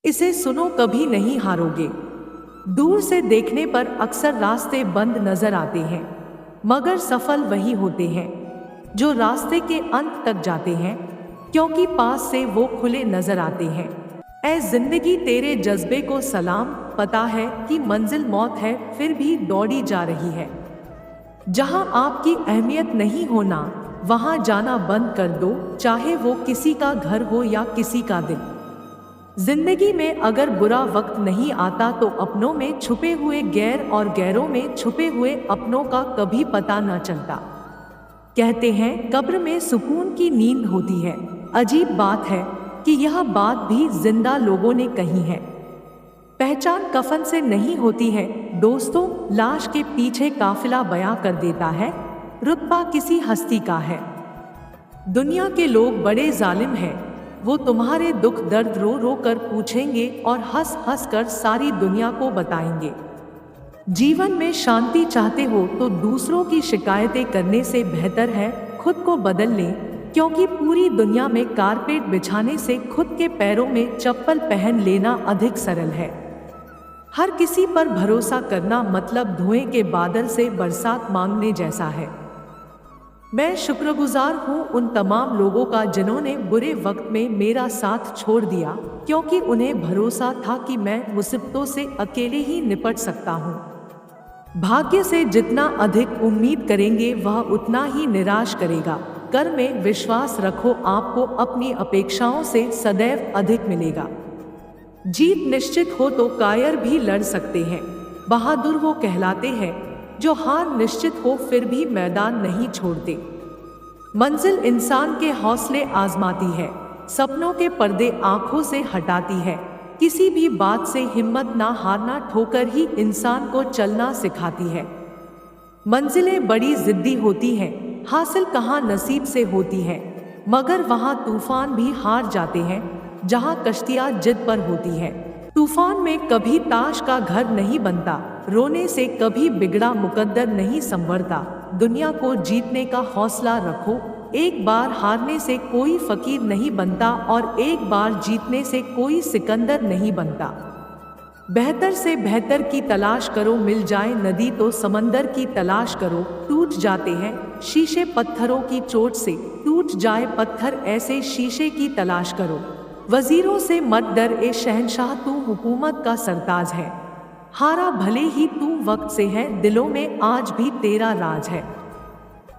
इसे सुनो, कभी नहीं हारोगे। दूर से देखने पर अक्सर रास्ते बंद नजर आते हैं, मगर सफल वही होते हैं जो रास्ते के अंत तक जाते हैं, क्योंकि पास से वो खुले नजर आते हैं। ऐ जिंदगी, तेरे जज्बे को सलाम। पता है कि मंजिल मौत है, फिर भी दौड़ी जा रही है। जहां आपकी अहमियत नहीं होना, वहां जाना बंद कर दो, चाहे वो किसी का घर हो या किसी का दिल। जिंदगी में अगर बुरा वक्त नहीं आता तो अपनों में छुपे हुए गैर और गैरों में छुपे हुए अपनों का कभी पता न चलता। कहते हैं कब्र में सुकून की नींद होती है। अजीब बात है कि यह बात भी जिंदा लोगों ने कही है। पहचान कफन से नहीं होती है दोस्तों, लाश के पीछे काफिला बयां कर देता है, रुतबा किसी हस्ती का है। दुनिया के लोग बड़े जालिम हैं, वो तुम्हारे दुख दर्द रो रो कर पूछेंगे और हंस हंस कर सारी दुनिया को बताएंगे। जीवन में शांति चाहते हो तो दूसरों की शिकायतें करने से बेहतर है खुद को बदल लें, क्योंकि पूरी दुनिया में कारपेट बिछाने से खुद के पैरों में चप्पल पहन लेना अधिक सरल है। हर किसी पर भरोसा करना मतलब धुएं के बादल से बरसात मांगने जैसा है। मैं शुक्रगुजार हूँ उन तमाम लोगों का जिन्होंने बुरे वक्त में मेरा साथ छोड़ दिया, क्योंकि उन्हें भरोसा था कि मैं मुसीबतों से अकेले ही निपट सकता हूँ। भाग्य से जितना अधिक उम्मीद करेंगे वह उतना ही निराश करेगा। कर में विश्वास रखो, आपको अपनी अपेक्षाओं से सदैव अधिक मिलेगा। जीत निश्चित हो तो कायर भी लड़ सकते हैं। बहादुर वो कहलाते हैं जो हार निश्चित हो फिर भी मैदान नहीं छोड़ते। मंजिल इंसान के हौसले आजमाती है, सपनों के पर्दे आंखों से हटाती है। किसी भी बात से हिम्मत ना हारना, ठोकर ही इंसान को चलना सिखाती है। मंजिलें बड़ी जिद्दी होती हैं, हासिल कहाँ नसीब से होती है, मगर वहाँ तूफान भी हार जाते हैं जहाँ कश्तियाँ जिद पर होती है। तूफान में कभी ताश का घर नहीं बनता, रोने से कभी बिगड़ा मुकद्दर नहीं संवरता। दुनिया को जीतने का हौसला रखो, एक बार हारने से कोई फकीर नहीं बनता और एक बार जीतने से कोई सिकंदर नहीं बनता। बेहतर से बेहतर की तलाश करो, मिल जाए नदी तो समंदर की तलाश करो। टूट जाते हैं शीशे पत्थरों की चोट से, टूट जाए पत्थर ऐसे शीशे की तलाश करो। वजीरों से मत डर ए शहंशाह, तू हुकूमत का सरताज है। हारा भले ही तू वक्त से है, दिलों में आज भी तेरा राज है।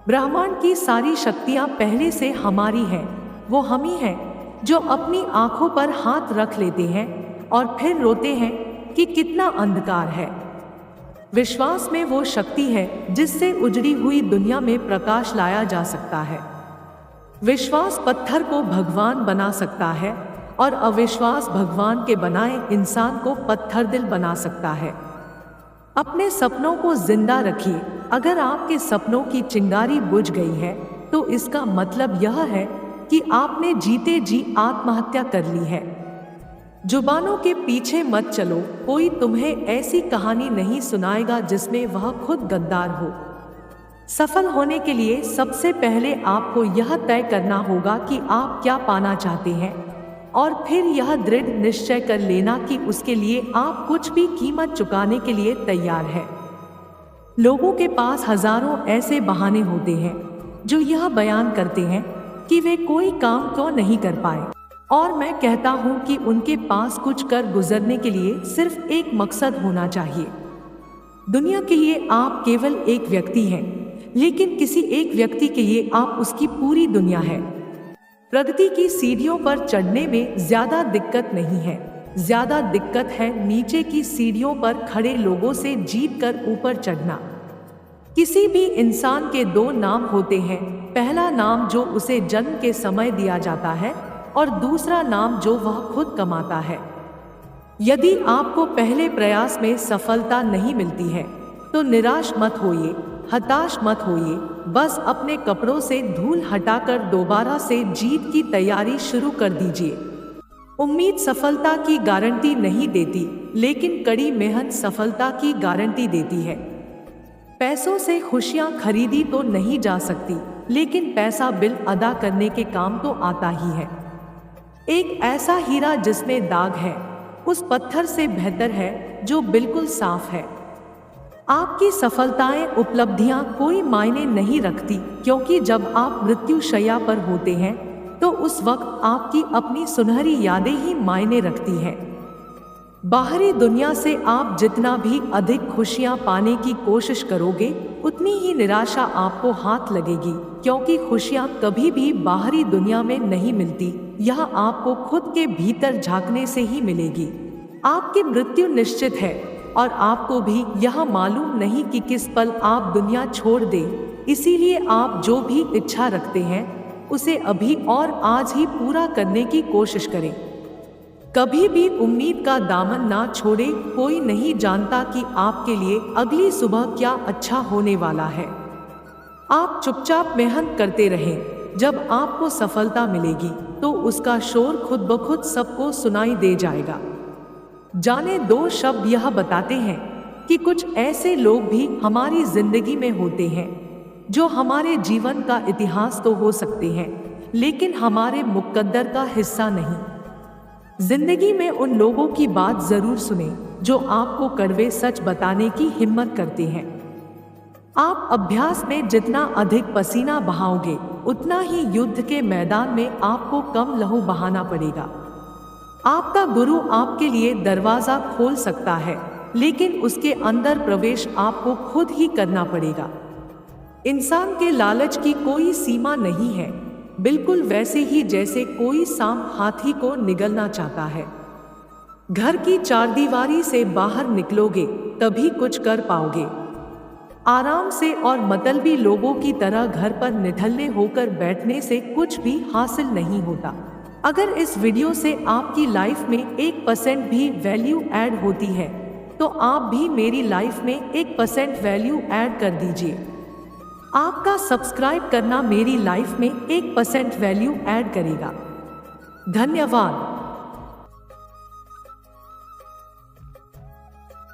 ब्रह्मांड की सारी शक्तियां पहले से हमारी हैं, वो हम ही हैं जो अपनी आंखों पर हाथ रख लेते हैं और फिर रोते हैं कि कितना अंधकार है। विश्वास में वो शक्ति है जिससे उजड़ी हुई दुनिया में प्रकाश लाया जा सकता है। विश्वास पत्थर को भगवान बना सकता है और अविश्वास भगवान के बनाए इंसान को पत्थर दिल बना सकता है। अपने सपनों को जिंदा रखिए। अगर आपके सपनों की चिंगारी बुझ गई है तो इसका मतलब यह है कि आपने जीते जी आत्महत्या कर ली है। जुबानों के पीछे मत चलो, कोई तुम्हें ऐसी कहानी नहीं सुनाएगा जिसमें वह खुद गद्दार हो। सफल होने के लिए सबसे पहले आपको यह तय करना होगा कि आप क्या पाना चाहते हैं, और फिर यह दृढ़ निश्चय कर लेना कि उसके लिए आप कुछ भी कीमत चुकाने के लिए तैयार हैं। लोगों के पास हजारों ऐसे बहाने होते हैं जो यह बयान करते हैं कि वे कोई काम क्यों नहीं कर पाए, और मैं कहता हूं कि उनके पास कुछ कर गुजरने के लिए सिर्फ एक मकसद होना चाहिए। दुनिया के लिए आप केवल एक व्यक्ति हैं, लेकिन किसी एक व्यक्ति के लिए आप उसकी पूरी दुनिया है। प्रगति की सीढ़ियों पर चढ़ने में ज्यादा दिक्कत नहीं है, ज्यादा दिक्कत है नीचे की सीढ़ियों पर खड़े लोगों से जीत कर ऊपर चढ़ना। किसी भी इंसान के दो नाम होते हैं, पहला नाम जो उसे जन्म के समय दिया जाता है और दूसरा नाम जो वह खुद कमाता है। यदि आपको पहले प्रयास में सफलता नहीं मिलती है तो निराश मत होइए, हताश मत होइए, बस अपने कपड़ों से धूल हटाकर दोबारा से जीत की तैयारी शुरू कर दीजिए। उम्मीद सफलता की गारंटी नहीं देती, लेकिन कड़ी मेहनत सफलता की गारंटी देती है। पैसों से खुशियां खरीदी तो नहीं जा सकती, लेकिन पैसा बिल अदा करने के काम तो आता ही है। एक ऐसा हीरा जिसमें दाग है, उस पत्थर से बेहतर है जो बिल्कुल साफ है। आपकी सफलताएं, उपलब्धियां कोई मायने नहीं रखती, क्योंकि जब आप मृत्युशैया पर होते हैं तो उस वक्त आपकी अपनी सुनहरी यादें ही मायने रखती हैं। बाहरी दुनिया से आप जितना भी अधिक खुशियां पाने की कोशिश करोगे, उतनी ही निराशा आपको हाथ लगेगी, क्योंकि खुशियां कभी भी बाहरी दुनिया में नहीं मिलती, यह आपको खुद के भीतर झांकने से ही मिलेगी। आपकी मृत्यु निश्चित है और आपको भी यह मालूम नहीं कि किस पल आप दुनिया छोड़ दें। इसीलिए आप जो भी इच्छा रखते हैं उसे अभी और आज ही पूरा करने की कोशिश करें। कभी भी उम्मीद का दामन ना छोड़े। कोई नहीं जानता कि आपके लिए अगली सुबह क्या अच्छा होने वाला है। आप चुपचाप मेहनत करते रहें। जब आपको सफलता मिलेगी तो उसका शोर खुद ब खुद सबको सुनाई दे जाएगा। जाने दो शब्द यह बताते हैं कि कुछ ऐसे लोग भी हमारी जिंदगी में होते हैं जो हमारे जीवन का इतिहास तो हो सकते हैं, लेकिन हमारे मुकद्दर का हिस्सा नहीं। जिंदगी में उन लोगों की बात जरूर सुने जो आपको कड़वे सच बताने की हिम्मत करते हैं। आप अभ्यास में जितना अधिक पसीना बहाओगे, उतना ही युद्ध के मैदान में आपको कम लहू बहाना पड़ेगा। आपका गुरु आपके लिए दरवाजा खोल सकता है, लेकिन उसके अंदर प्रवेश आपको खुद ही करना पड़ेगा। इंसान के लालच की कोई सीमा नहीं है, बिल्कुल वैसे ही जैसे कोई सांप हाथी को निगलना चाहता है। घर की चारदीवारी से बाहर निकलोगे तभी कुछ कर पाओगे। आराम से और मतलबी लोगों की तरह घर पर निठल्ले होकर बैठने से कुछ भी हासिल नहीं होता। अगर इस वीडियो से आपकी लाइफ में 1% भी वैल्यू ऐड होती है तो आप भी मेरी लाइफ में 1% वैल्यू ऐड कर दीजिए। आपका सब्सक्राइब करना मेरी लाइफ में 1% वैल्यू ऐड करेगा। धन्यवाद।